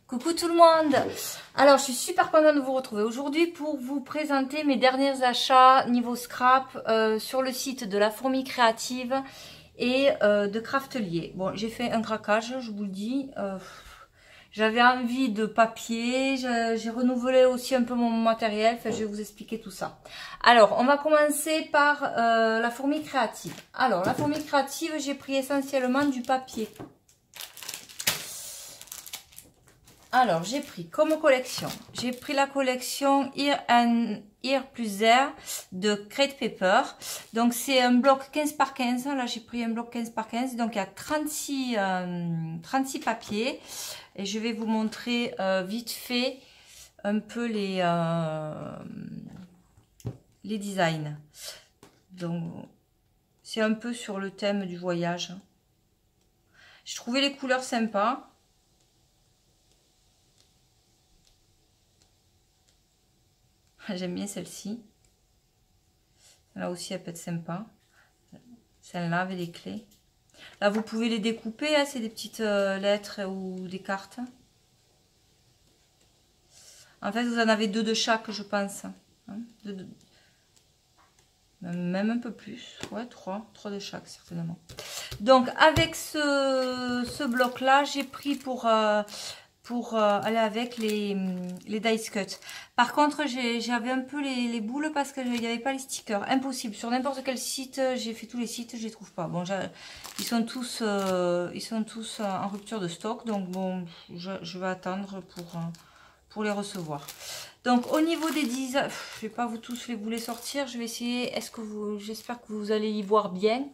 Coucou tout le monde. Alors je suis super contente de vous retrouver aujourd'hui pour vous présenter mes derniers achats niveau scrap sur le site de La Fourmi Créative et de Craftelier. Bon, j'ai fait un craquage, je vous le dis. J'avais envie de papier, j'ai renouvelé aussi un peu mon matériel, enfin je vais vous expliquer tout ça. Alors on va commencer par La Fourmi Créative. Alors La Fourmi Créative, j'ai pris essentiellement du papier. Alors, j'ai pris comme collection, j'ai pris la collection Here plus Air de Crate Paper. Donc, c'est un bloc 15 par 15. Là, j'ai pris un bloc 15 par 15. Donc, il y a 36 papiers. Et je vais vous montrer vite fait un peu les designs. Donc, c'est un peu sur le thème du voyage. J'ai trouvé les couleurs sympas. J'aime bien celle-ci. Là aussi, elle peut être sympa. Celle-là avec les clés. Là, vous pouvez les découper. Hein, c'est des petites lettres ou des cartes. En fait, vous en avez deux de chaque, je pense. Hein, même un peu plus. Ouais, trois de chaque, certainement. Donc, avec ce bloc-là, j'ai pris pour aller avec les dice cut. Par contre, j'avais un peu les boules parce qu'il n'y avait pas les stickers. Impossible. Sur n'importe quel site, j'ai fait tous les sites, je les trouve pas. Bon, ils sont tous en rupture de stock. Donc, bon, je vais attendre pour les recevoir. Donc, au niveau des designs, je vais pas tous vous les sortir. Je vais essayer. J'espère que vous allez y voir bien.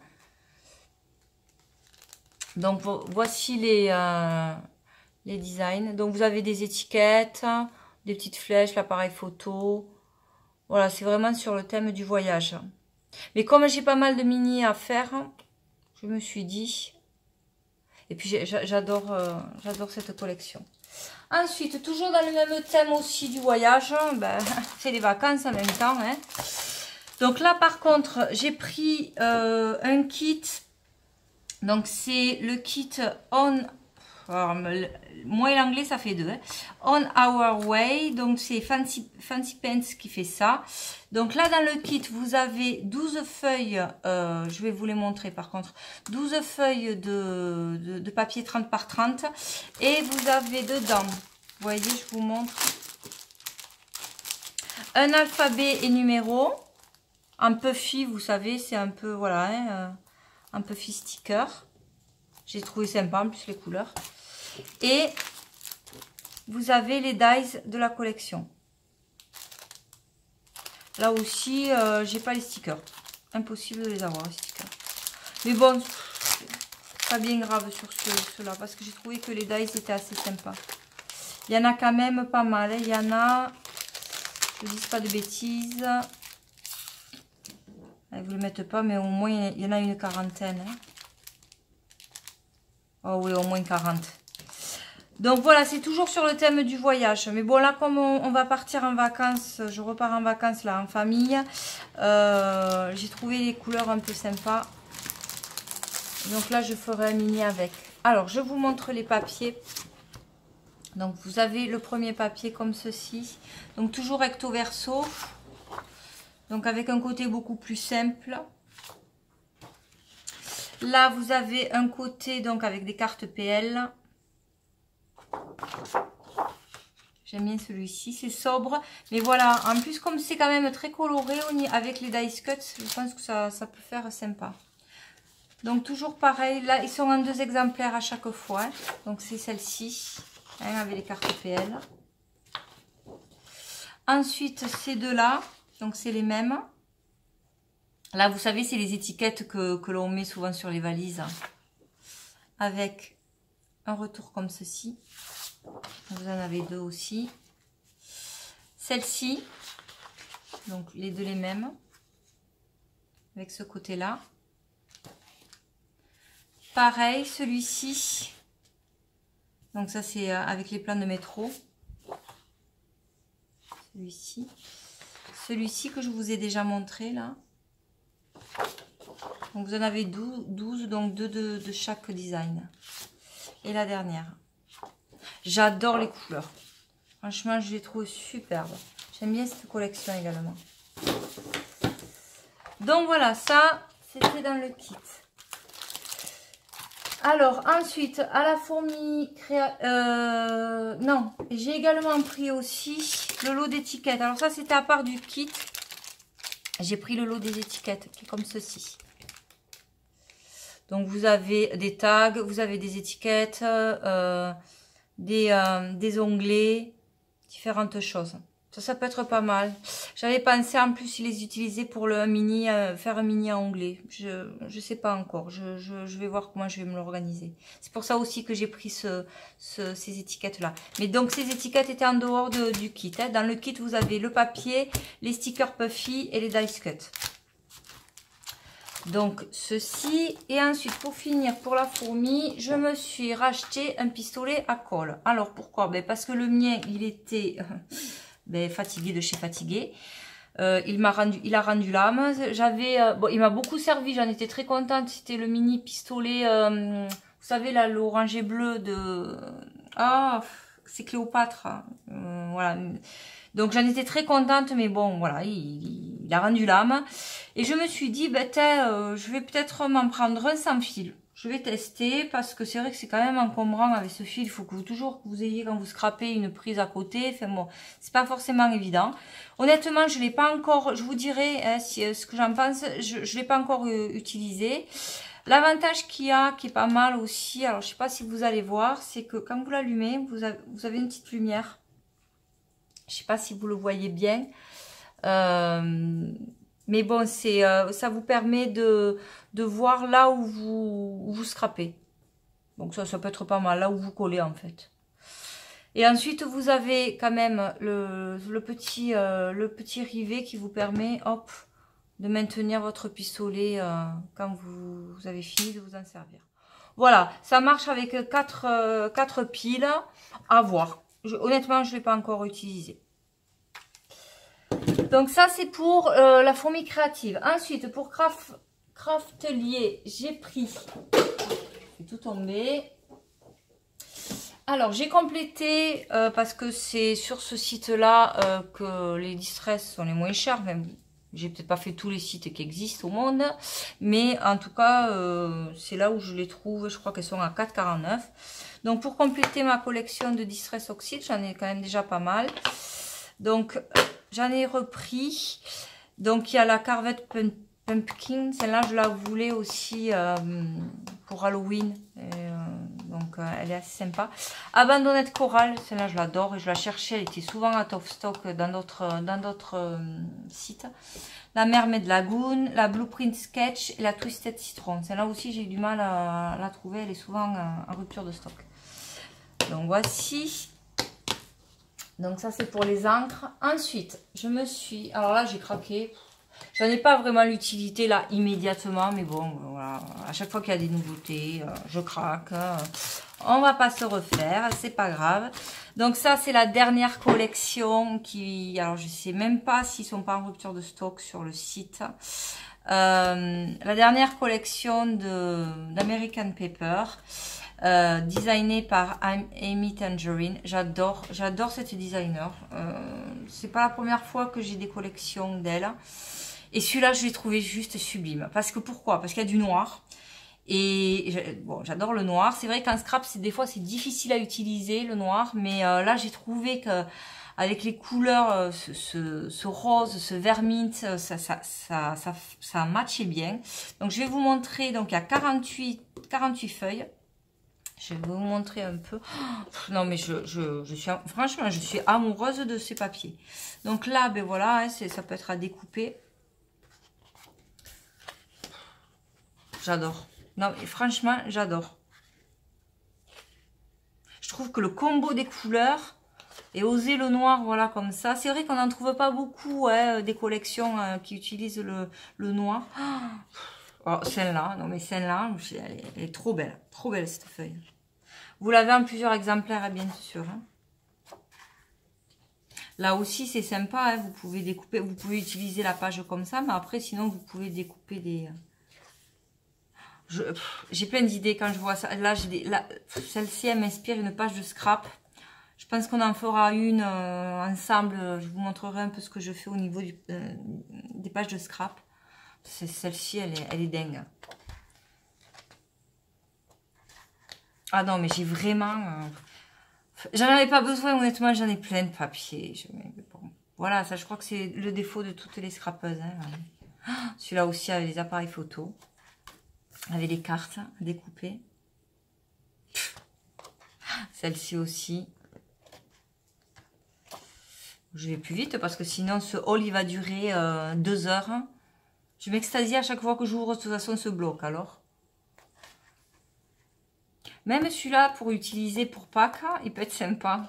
Donc, voici les designs. Donc vous avez des étiquettes, des petites flèches, l'appareil photo. Voilà, c'est vraiment sur le thème du voyage. Mais comme j'ai pas mal de mini à faire, je me suis dit. Et puis j'adore cette collection. Ensuite, toujours dans le même thème aussi du voyage, ben, c'est les vacances en même temps. Hein. Donc là par contre, j'ai pris un kit. Donc c'est le kit On. Alors, moi et l'anglais ça fait deux. Hein. On Our Way, donc c'est Fancy Pants qui fait ça. Donc là dans le kit vous avez 12 feuilles, je vais vous les montrer par contre, 12 feuilles de papier 30 par 30 et vous avez dedans, vous voyez je vous montre, un alphabet et numéro, un puffy vous savez c'est un peu voilà, hein, un puffy sticker. J'ai trouvé sympa en plus les couleurs. Et vous avez les dies de la collection. Là aussi, j'ai pas les stickers. Impossible de les avoir les stickers. Mais bon, pas bien grave sur ceux-là parce que j'ai trouvé que les dies étaient assez sympas. Il y en a quand même pas mal. Hein. Il y en a, je ne dis pas de bêtises. Vous ne le mettez pas, mais au moins il y en a une quarantaine. Hein. Oh oui, au moins 40. Donc voilà, c'est toujours sur le thème du voyage. Mais bon, là, comme on va partir en vacances, je repars en vacances là en famille. J'ai trouvé les couleurs un peu sympas. Donc là, je ferai un mini avec. Alors, je vous montre les papiers. Donc, vous avez le premier papier comme ceci. Donc, toujours recto verso. Donc, avec un côté beaucoup plus simple. Là, vous avez un côté donc avec des cartes PL. J'aime bien celui-ci, c'est sobre. Mais voilà, en plus comme c'est quand même très coloré avec les dice cuts, je pense que ça peut faire sympa. Donc toujours pareil, là ils sont en 2 exemplaires à chaque fois. Donc c'est celle-ci, hein, avec les cartes PL. Ensuite ces deux-là, donc c'est les mêmes. Là, vous savez, c'est les étiquettes que l'on met souvent sur les valises. Avec un retour comme ceci. Vous en avez deux aussi. Celle-ci. Donc, les deux les mêmes. Avec ce côté-là. Pareil, celui-ci. Donc, ça, c'est avec les plans de métro. Celui-ci. Celui-ci que je vous ai déjà montré, là. Donc vous en avez 12, donc 2 de chaque design. Et la dernière. J'adore les couleurs. Franchement, je les trouve superbes. J'aime bien cette collection également. Donc voilà, ça, c'était dans le kit. Alors, ensuite, à la fourmi non, j'ai également pris aussi le lot d'étiquettes. Alors ça, c'était à part du kit. J'ai pris le lot des étiquettes, qui est comme ceci. Donc, vous avez des tags, vous avez des étiquettes, des onglets, différentes choses. Ça peut être pas mal. J'avais pensé en plus les utiliser pour le mini, faire un mini à onglet. Je sais pas encore. Je vais voir comment je vais me l'organiser. C'est pour ça aussi que j'ai pris ces étiquettes-là. Mais donc ces étiquettes étaient en dehors du kit. Hein. Dans le kit, vous avez le papier, les stickers puffy et les dice cut. Donc ceci. Et ensuite, pour finir, pour la fourmi, je me suis racheté un pistolet à colle. Alors pourquoi? Ben, parce que le mien, il était... fatigué de chez Fatigué. Il a rendu l'âme. Bon, il m'a beaucoup servi, j'en étais très contente. C'était le mini pistolet, vous savez là, l'orange et bleu de... Ah, c'est Cléopâtre. Voilà. Donc j'en étais très contente, mais bon, voilà, il a rendu l'âme. Et je me suis dit, je vais peut-être m'en prendre un sans fil. Je vais tester parce que c'est vrai que c'est quand même encombrant avec ce fil. Il faut que vous ayez, quand vous scrapez, une prise à côté. Enfin bon, c'est pas forcément évident. Honnêtement, je l'ai pas encore, je vous dirai hein, ce que j'en pense, je l'ai pas encore utilisé. L'avantage qu'il y a, qui est pas mal aussi, alors je sais pas si vous allez voir, c'est que quand vous l'allumez, vous avez une petite lumière. Je sais pas si vous le voyez bien. Mais bon, ça vous permet de voir là où vous scrapez. Donc ça peut être pas mal, là où vous collez en fait. Et ensuite, vous avez quand même le petit rivet qui vous permet, hop, de maintenir votre pistolet quand vous avez fini de vous en servir. Voilà, ça marche avec 4 piles, à voir. Honnêtement, je ne l'ai pas encore utilisé. Donc ça, c'est pour la fourmi créative. Ensuite, pour Craftelier, j'ai pris... C'est tout tombé. Alors, j'ai complété, parce que c'est sur ce site-là que les distress sont les moins chers. Même, j'ai peut-être pas fait tous les sites qui existent au monde. Mais en tout cas, c'est là où je les trouve. Je crois qu'elles sont à 4,49 €. Donc, pour compléter ma collection de distress oxyde, j'en ai quand même déjà pas mal. Donc, j'en ai repris. Donc, il y a la Carvette Pumpkin. Celle-là, je la voulais aussi pour Halloween. Donc, elle est assez sympa. Abandonnette Coral. Celle-là, je l'adore. Et je la cherchais. Elle était souvent out of stock dans d'autres sites. La Mermaid Lagoon. La Blueprint Sketch. Et la Twisted Citron. Celle-là aussi, j'ai eu du mal à la trouver. Elle est souvent en rupture de stock. Donc, voici. Donc ça c'est pour les encres. Ensuite, alors là j'ai craqué. J'en ai pas vraiment l'utilité là immédiatement, mais bon, voilà. À chaque fois qu'il y a des nouveautés, je craque. On va pas se refaire, c'est pas grave. Donc ça c'est la dernière collection qui, alors je sais même pas s'ils sont pas en rupture de stock sur le site. La dernière collection d'American Paper. Designée par Amy Tangerine. J'adore cette designer. C'est pas la première fois que j'ai des collections d'elle. Et celui-là, je l'ai trouvé juste sublime. Parce que pourquoi? Parce qu'il y a du noir. Et bon, j'adore le noir. C'est vrai qu'en scrap, des fois, c'est difficile à utiliser le noir. Mais là, j'ai trouvé que avec les couleurs, ce rose, ce vert mint, ça matchait bien. Donc, je vais vous montrer. Donc, il y a 48 feuilles. Je vais vous montrer un peu. Non, mais franchement, je suis amoureuse de ces papiers. Donc là, ben voilà, hein, ça peut être à découper. J'adore. Non, mais franchement, j'adore. Je trouve que le combo des couleurs et oser le noir, voilà, comme ça. C'est vrai qu'on n'en trouve pas beaucoup, hein, des collections qui utilisent le noir. Oh, celle-là, non mais celle-là, elle est trop belle cette feuille. Vous l'avez en plusieurs exemplaires, bien sûr. Hein. Là aussi, c'est sympa, hein, vous pouvez découper, vous pouvez utiliser la page comme ça, mais après, sinon, vous pouvez découper des... J'ai plein d'idées quand je vois ça. Là, celle-ci, elle m'inspire une page de scrap. Je pense qu'on en fera une ensemble. Je vous montrerai un peu ce que je fais au niveau des pages de scrap. Celle-ci, elle est dingue. Ah non, mais j'ai vraiment... j'en avais pas besoin, honnêtement, j'en ai plein de papier. Bon, voilà, ça je crois que c'est le défaut de toutes les scrapeuses. Hein. Celui-là aussi avec les appareils photo. Avec les cartes découpées. Celle-ci aussi. Je vais plus vite parce que sinon ce haul il va durer 2 heures. Je m'extasie à chaque fois que j'ouvre, de toute façon ce bloc alors. Même celui-là pour utiliser pour Pâques, il peut être sympa.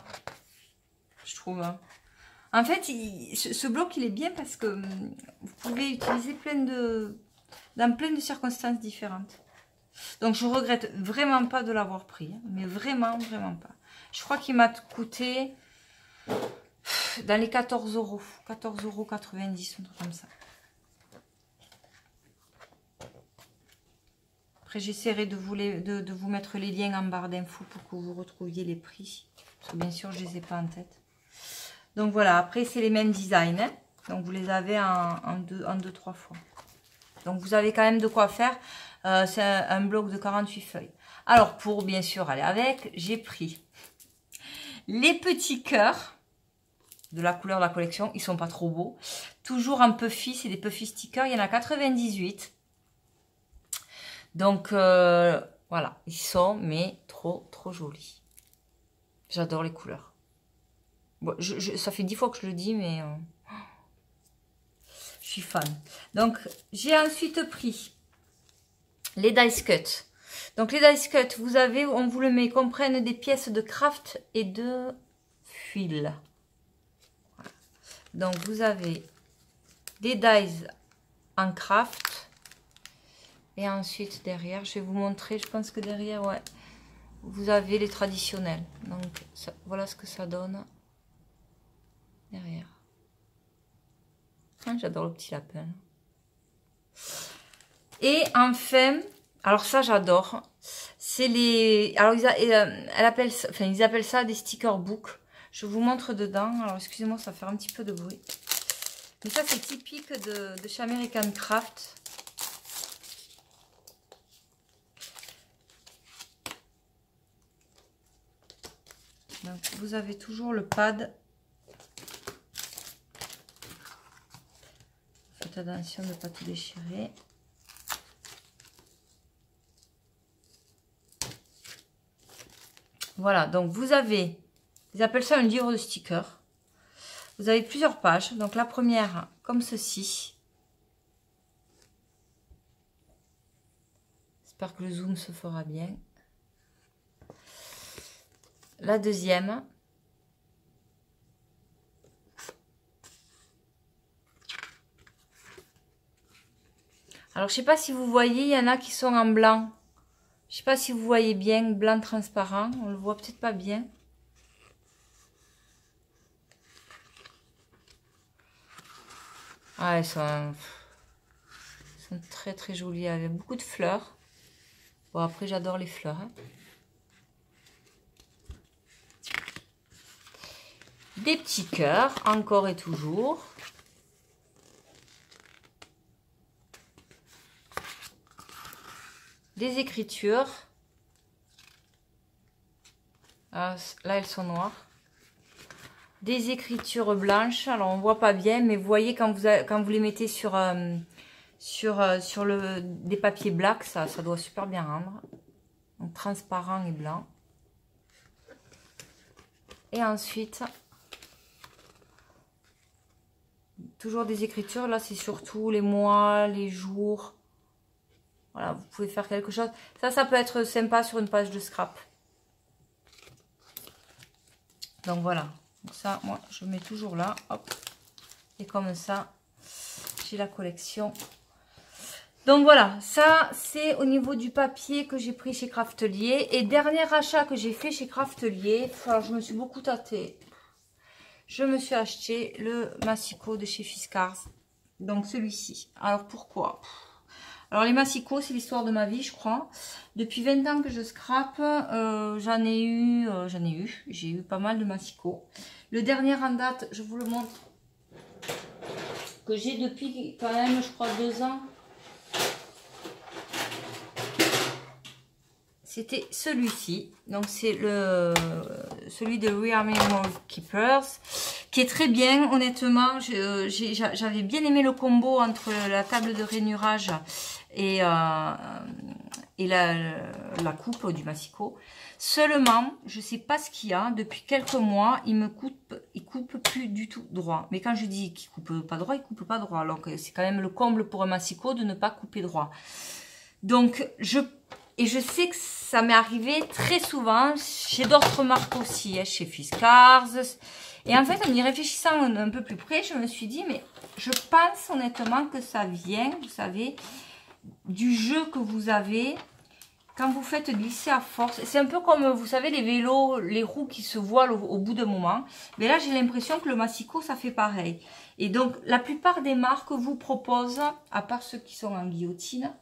Je trouve. En fait, ce bloc il est bien parce que vous pouvez utiliser dans plein de circonstances différentes. Donc je regrette vraiment pas de l'avoir pris. Mais vraiment, vraiment pas. Je crois qu'il m'a coûté... dans les 14 €. 14,90 €, un truc comme ça. Après, j'essaierai de vous mettre les liens en barre d'infos pour que vous retrouviez les prix. Parce que bien sûr, je ne les ai pas en tête. Donc voilà, après, c'est les mêmes designs. Hein. Donc vous les avez en 2-3 fois. Donc vous avez quand même de quoi faire. C'est un bloc de 48 feuilles. Alors, pour bien sûr aller avec, j'ai pris les petits cœurs. De la couleur de la collection, ils sont pas trop beaux. Toujours en puffy, c'est des puffy stickers, il y en a 98. Donc voilà, ils sont mais trop jolis. J'adore les couleurs. Bon, ça fait 10 fois que je le dis, mais je suis fan. Donc j'ai ensuite pris les dice cut. Donc les dice cut, vous avez, on vous le met, comprennent des pièces de craft et de fil. Donc, vous avez des dies en craft. Et ensuite, derrière, je vais vous montrer. Je pense que derrière, ouais, vous avez les traditionnels. Donc, ça, voilà ce que ça donne. Derrière. Ah, j'adore le petit lapin. Et enfin, alors ça, j'adore. C'est les... Alors, ils appellent ça des sticker books. Je vous montre dedans. Alors, excusez-moi, ça va faire un petit peu de bruit. Mais ça, c'est typique de chez American Craft. Donc, vous avez toujours le pad. Faites attention de ne pas tout déchirer. Voilà, donc vous avez... Ils appellent ça un livre de stickers. Vous avez plusieurs pages. Donc la première, comme ceci. J'espère que le zoom se fera bien. La deuxième. Alors je ne sais pas si vous voyez, il y en a qui sont en blanc. Je ne sais pas si vous voyez bien, blanc transparent. On le voit peut-être pas bien. Ah, elles sont très jolies, avec beaucoup de fleurs. Bon, après, j'adore les fleurs. Hein. Des petits cœurs, encore et toujours. Des écritures. Ah, là, elles sont noires. Des écritures blanches. Alors, on voit pas bien, mais vous voyez quand vous les mettez sur des papiers black, ça doit super bien rendre. Donc, transparent et blanc. Et ensuite, toujours des écritures. Là, c'est surtout les mois, les jours. Voilà, vous pouvez faire quelque chose. Ça peut être sympa sur une page de scrap. Donc, voilà. Donc ça, moi, je mets toujours là. Hop. Et comme ça, j'ai la collection. Donc voilà, ça, c'est au niveau du papier que j'ai pris chez Craftelier. Et dernier achat que j'ai fait chez Craftelier, alors je me suis beaucoup tâtée. Je me suis acheté le massicot de chez Fiskars. Donc celui-ci. Alors pourquoi? Alors les massicots, c'est l'histoire de ma vie, je crois. Depuis 20 ans que je scrape, j'ai eu pas mal de massicots. Le dernier en date, je vous le montre, que j'ai depuis quand même, je crois, 2 ans. C'était celui-ci. Donc c'est celui de Real Memory Keepers, qui est très bien, honnêtement. J'avais bien aimé le combo entre la table de rainurage et la coupe du massicot. Seulement, je sais pas ce qu'il y a. Depuis quelques mois, il coupe plus du tout droit. Mais quand je dis qu'il coupe pas droit, il coupe pas droit. Alors que c'est quand même le comble pour un massicot de ne pas couper droit. Donc, je sais que ça m'est arrivé très souvent chez d'autres marques aussi, hein, chez Fiskars. Et en fait, en y réfléchissant un peu plus près, je me suis dit, mais je pense honnêtement que ça vient, vous savez, du jeu que vous avez quand vous faites glisser à force. C'est un peu comme, vous savez, les vélos, les roues qui se voilent au bout d'un moment. Mais là, j'ai l'impression que le massicot, ça fait pareil. Et donc, la plupart des marques vous proposent, à part ceux qui sont en guillotine,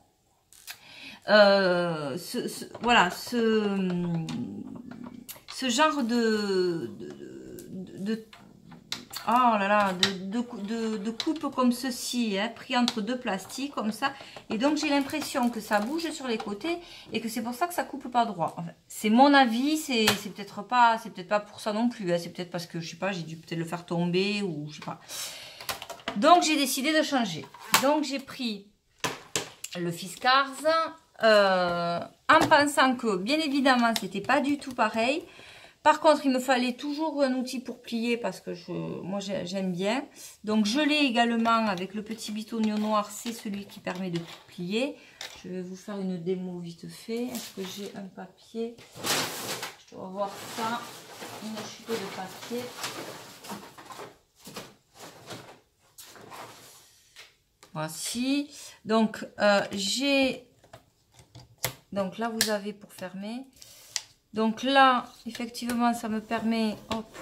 voilà, ce genre oh là là, de coupe comme ceci, hein, pris entre deux plastiques comme ça. Et donc j'ai l'impression que ça bouge sur les côtés et que c'est pour ça que ça coupe pas droit. Enfin, c'est mon avis, c'est peut-être pas pour ça non plus, hein, c'est peut-être parce que je sais pas, j'ai dû peut-être le faire tomber ou je sais pas. Donc j'ai décidé de changer. Donc j'ai pris le Fiskars en pensant que bien évidemment c'était pas du tout pareil. Par contre, il me fallait toujours un outil pour plier parce que moi j'aime bien. Donc je l'ai également avec le petit bitonio noir, c'est celui qui permet de plier. Je vais vous faire une démo vite fait. Est-ce que j'ai un papier? Je dois voir ça, une chute de papier. Voici. Donc donc là vous avez pour fermer. Donc là, effectivement, ça me permet, hop,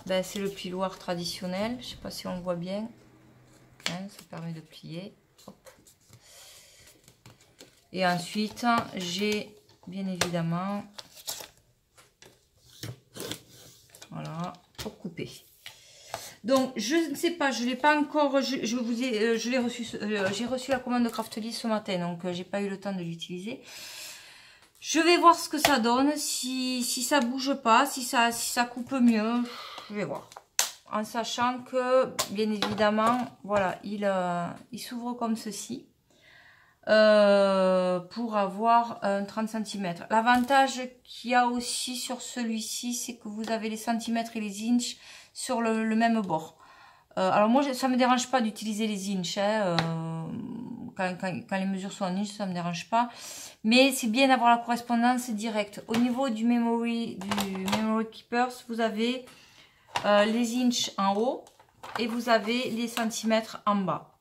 ben, c'est le plioir traditionnel. Je ne sais pas si on voit bien. Hein, ça permet de plier. Hop. Et ensuite, j'ai bien évidemment, voilà, pour couper. Donc, je ne sais pas, je ne l'ai pas encore, j'ai reçu la commande de Craftly ce matin, donc j'ai pas eu le temps de l'utiliser. Je vais voir ce que ça donne, si ça bouge pas, si ça coupe mieux, je vais voir. En sachant que, bien évidemment, voilà, il s'ouvre comme ceci. Pour avoir un 30 cm. L'avantage qu'il y a aussi sur celui-ci, c'est que vous avez les centimètres et les inches sur le même bord. Alors moi, ça me dérange pas d'utiliser les inches, hein, quand les mesures sont en inches, ça me dérange pas. Mais c'est bien d'avoir la correspondance directe. Au niveau du Memory Keepers, vous avez les inches en haut et vous avez les centimètres en bas.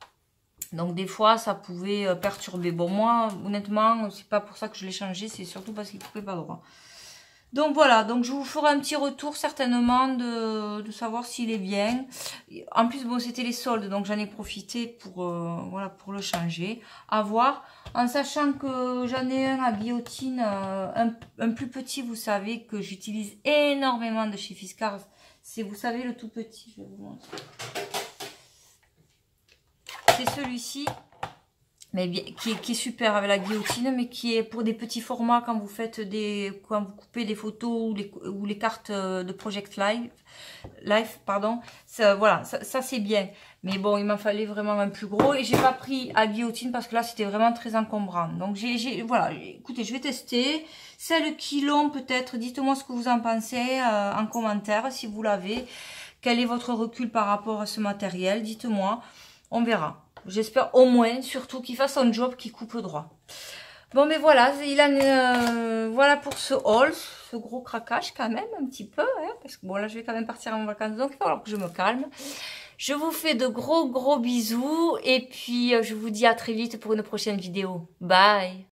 Donc des fois, ça pouvait perturber. Bon, moi, honnêtement, c'est pas pour ça que je l'ai changé, c'est surtout parce qu'il ne coupait pas droit. Donc voilà, donc je vous ferai un petit retour certainement de savoir s'il est bien. En plus, bon, c'était les soldes, donc j'en ai profité pour, voilà, pour le changer. À voir, en sachant que j'en ai un à guillotine, un plus petit, vous savez, que j'utilise énormément de chez Fiskars. C'est, vous savez, le tout petit, je vais vous montrer. C'est celui-ci. Mais bien, qui est super avec la guillotine, mais qui est pour des petits formats quand vous faites quand vous coupez des photos ou les cartes de Project Life, pardon. Ça, voilà, ça c'est bien. Mais bon, il m'en fallait vraiment un plus gros et j'ai pas pris à guillotine parce que là c'était vraiment très encombrant. Donc voilà, écoutez, je vais tester. Celles qui l'ont peut-être, dites-moi ce que vous en pensez en commentaire si vous l'avez. Quel est votre recul par rapport à ce matériel? Dites-moi, on verra. J'espère au moins, surtout, qu'il fasse un job qui coupe droit. Bon, mais voilà, voilà pour ce haul, ce gros craquage quand même, un petit peu, hein, parce que bon, là, je vais quand même partir en vacances, donc il va falloir que je me calme. Je vous fais de gros bisous, et puis je vous dis à très vite pour une prochaine vidéo. Bye!